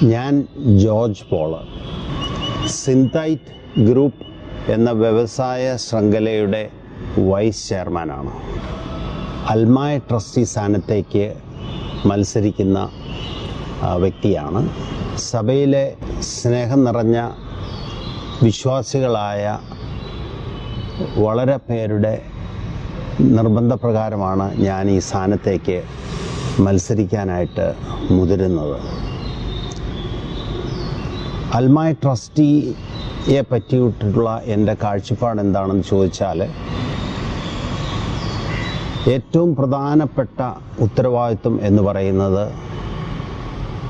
ഞാൻ George Paul, Synthite group എന്ന വ്യവസായ ശൃംഖലയുടെ വൈസ് ചെയർമാനാണ്. അൽമായ ട്രസ്റ്റി സ്ഥാനത്തേക്ക് മത്സരിക്കുന്ന വ്യക്തിയാണ്. സഭയിലെ സ്നേഹം നിറഞ്ഞ വിശ്വാസികളായ വളരെ പേരുടെ നിർബന്ധപ്രകാരമാണ് ഞാൻ ഈ സ്ഥാനത്തേക്ക് മത്സരിക്കാനായിട്ട് മുതിരുന്നത്. അൽമായ ട്രസ്റ്റിയെ പറ്റിയിട്ടുള്ള എൻ്റെ കാഴ്ചപ്പാട് എന്താണെന്ന് ചോദിച്ചാൽ, ഏറ്റവും പ്രധാനപ്പെട്ട ഉത്തരവാദിത്വം എന്ന് പറയുന്നത്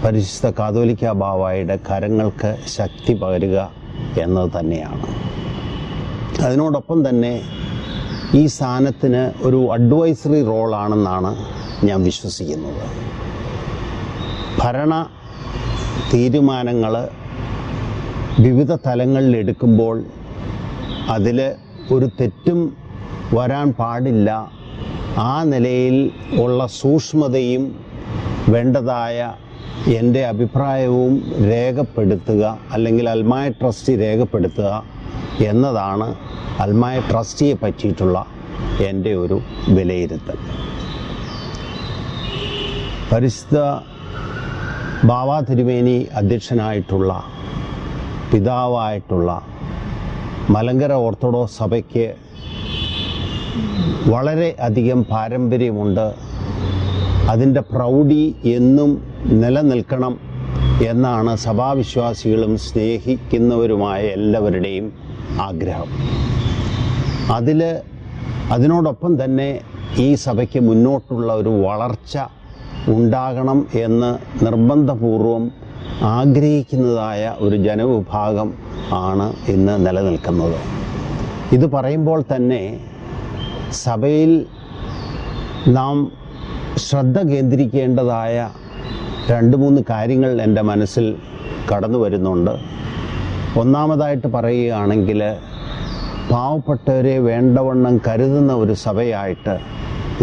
പരിശുദ്ധ കാതോലിക്ക ബാവായുടെ കരങ്ങൾക്ക് ശക്തി പകരുക എന്നത് തന്നെയാണ്. അതിനോടൊപ്പം തന്നെ ഈ സ്ഥാനത്തിന് ഒരു അഡ്വൈസറി റോളാണെന്നാണ് ഞാൻ വിശ്വസിക്കുന്നത്. ഭരണ തീരുമാനങ്ങൾ വിവിധ തലങ്ങളിൽ എടുക്കുമ്പോൾ അതിൽ ഒരു തെറ്റും വരാൻ പാടില്ല. ആ നിലയിൽ ഉള്ള സൂക്ഷ്മതയും വേണ്ടതായ എൻ്റെ അഭിപ്രായവും രേഖപ്പെടുത്തുക, അല്ലെങ്കിൽ അൽമായ ട്രസ്റ്റി രേഖപ്പെടുത്തുക എന്നതാണ് അൽമായ ട്രസ്റ്റിയെ പറ്റിയിട്ടുള്ള എൻ്റെ ഒരു വിലയിരുത്തൽ. പരിശുദ്ധ ബാവാ തിരുമേനി അധ്യക്ഷനായിട്ടുള്ള, പിതാവായിട്ടുള്ള മലങ്കര ഓർത്തഡോക്സ് സഭയ്ക്ക് വളരെ അധികം പാരമ്പര്യമുണ്ട്. അതിൻ്റെ പ്രൗഢി എന്നും നിലനിൽക്കണം എന്നാണ് സഭാവിശ്വാസികളും സ്നേഹിക്കുന്നവരുമായ എല്ലാവരുടെയും ആഗ്രഹം. അതിനോടൊപ്പം തന്നെ ഈ സഭയ്ക്ക് മുന്നോട്ടുള്ള ഒരു വളർച്ച ഉണ്ടാകണം എന്ന് നിർബന്ധപൂർവം ആഗ്രഹിക്കുന്നതായ ഒരു ജനവിഭാഗം ആണ് ഇന്ന് നിലനിൽക്കുന്നത്. ഇത് പറയുമ്പോൾ തന്നെ സഭയിൽ നാം ശ്രദ്ധ കേന്ദ്രീകരിക്കേണ്ടതായ 2-3 കാര്യങ്ങൾ എൻ്റെ മനസ്സിൽ കടന്നു വരുന്നുണ്ട്. ഒന്നാമതായിട്ട് പറയുകയാണെങ്കിൽ, പാവപ്പെട്ടവരെ വേണ്ടവണ്ണം കരുതുന്ന ഒരു സഭയായിട്ട്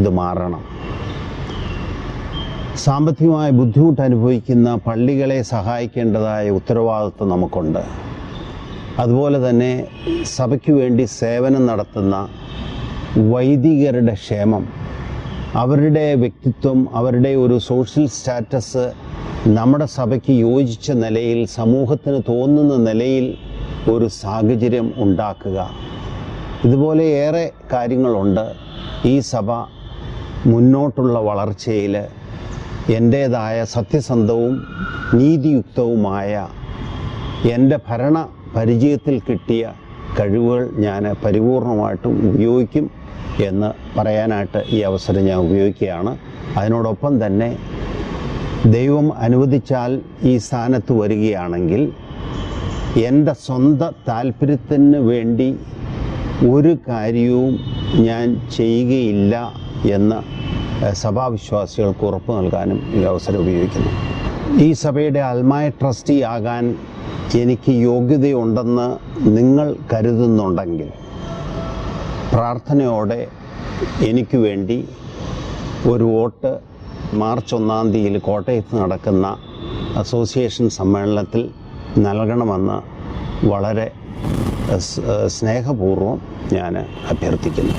ഇത് മാറണം. സാമ്പത്തികമായ ബുദ്ധിമുട്ട് അനുഭവിക്കുന്ന പള്ളികളെ സഹായിക്കേണ്ടതായ ഉത്തരവാദിത്വം നമുക്കുണ്ട്. അതുപോലെ തന്നെ സഭയ്ക്ക് വേണ്ടി സേവനം നടത്തുന്ന വൈദികരുടെ ക്ഷേമം, അവരുടെ വ്യക്തിത്വം, അവരുടെ ഒരു സോഷ്യൽ സ്റ്റാറ്റസ് നമ്മുടെ സഭയ്ക്ക് യോജിച്ച നിലയിൽ, സമൂഹത്തിന് തോന്നുന്ന നിലയിൽ ഒരു സാഹചര്യം ഉണ്ടാക്കുക. ഇതുപോലെ ഏറെ കാര്യങ്ങളുണ്ട്. ഈ സഭ മുന്നോട്ടുള്ള വളർച്ചയിൽ എൻ്റേതായ സത്യസന്ധവും നീതിയുക്തവുമായ എൻ്റെ ഭരണ പരിചയത്തിൽ കിട്ടിയ കഴിവുകൾ ഞാൻ പരിപൂർണമായിട്ടും ഉപയോഗിക്കും എന്ന് പറയാനായിട്ട് ഈ അവസരം ഞാൻ ഉപയോഗിക്കുകയാണ്. അതിനോടൊപ്പം തന്നെ ദൈവം അനുവദിച്ചാൽ ഈ സ്ഥാനത്ത് വരികയാണെങ്കിൽ എൻ്റെ സ്വന്തം താല്പര്യത്തിന് വേണ്ടി ഒരു കാര്യവും ഞാൻ ചെയ്യുകയില്ല എന്ന് സഭാവിശ്വാസികൾക്ക് ഉറപ്പ് നൽകാനും ഈ അവസരം ഉപയോഗിക്കുന്നു. ഈ സഭയുടെ അൽമായ ട്രസ്റ്റി ആകാൻ എനിക്ക് യോഗ്യതയുണ്ടെന്ന് നിങ്ങൾ കരുതുന്നുണ്ടെങ്കിൽ, പ്രാർത്ഥനയോടെ എനിക്ക് വേണ്ടി ഒരു വോട്ട് മാർച്ച് 1-ാം തീയതി കോട്ടയത്ത് നടക്കുന്ന അസോസിയേഷൻ സമ്മേളനത്തിൽ നൽകണമെന്ന് വളരെ സ്നേഹപൂർവ്വം ഞാൻ അഭ്യർത്ഥിക്കുന്നു.